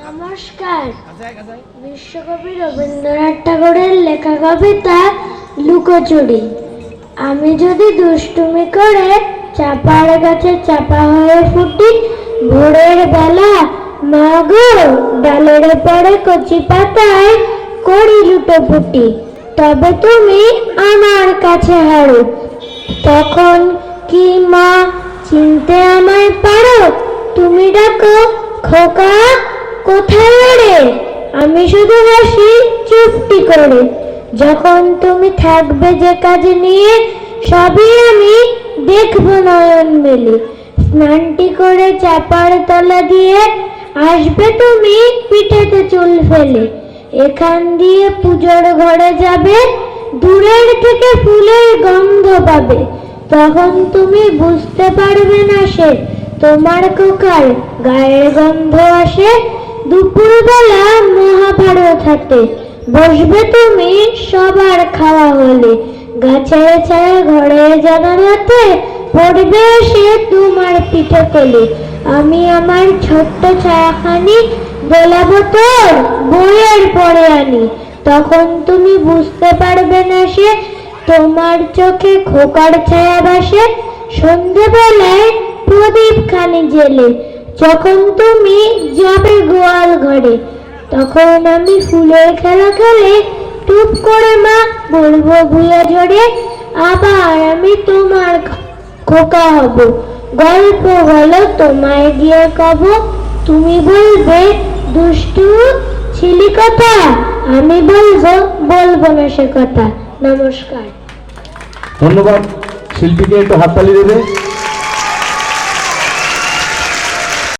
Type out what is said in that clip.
নমস্কার। বিশ্বকবি রবীন্দ্রনাথ ঠাকুরের লেখা কবিতা লুকোচুরি। আমি যদি দুষ্টুমি করে চাপার গাছে চাপা হয়ে ফুটি, ভোরের বেলা মা গো ডালের পরে কচি পাতায় করি লুটোপুটি, তবে তুমি আমার কাছে হারো। তখন কি মা চিনতে আমায় পারো? তুমি ডাকো খোকা কোথায় রে? আমি শুধু হাসি চুপটি করে। যখন তুমি থাকবে যে কাজ নিয়ে, সবই আমি দেখবো নয়ন মেলে। স্নানটি করে চাপার তলা দিয়ে আসবে তুমি পিঠেতে চুল ফেলে। এখান দিয়ে পুজোর ঘরে যাবে, দূরের থেকে ফুলের গন্ধ পাবে। তখন তুমি বুঝতে পারবে না সে তোমার খোকার গায়ের গন্ধ আসে। দুপুরবেলা মহাভারত হাতে বসবে তুমি সবার খাওয়া হলে। গাছের ছায়া ঘরে জানালাতে পড়বে এসে তোমার পিঠে কোলে। আমি আমার ছোট্ট ছায়াখানি দোলাবো তোর বইয়ের পরে আনি। তখন তুমি বুঝতে পারবে না সে তোমার চোখে খোকার ছায়া ভাসে। সন্ধেবেলায় প্রদীপ খানি জেলে যখন তুমি যাবে গোয়াল ঘরে, তখন আমি ফুলের খেলা খেলে টুপ করে মা বলবো ভুয়া জোরে, আবার আমি তোমার খোকা হব। গল্প বলো তোমায় গিয়ে কব, তুমি বলবে দুষ্টু ছিলি কথা, আমি বলবো না সে কথা। নমস্কার। ধন্যবাদ। শিল্পীকে একটু হাততালি দেবে।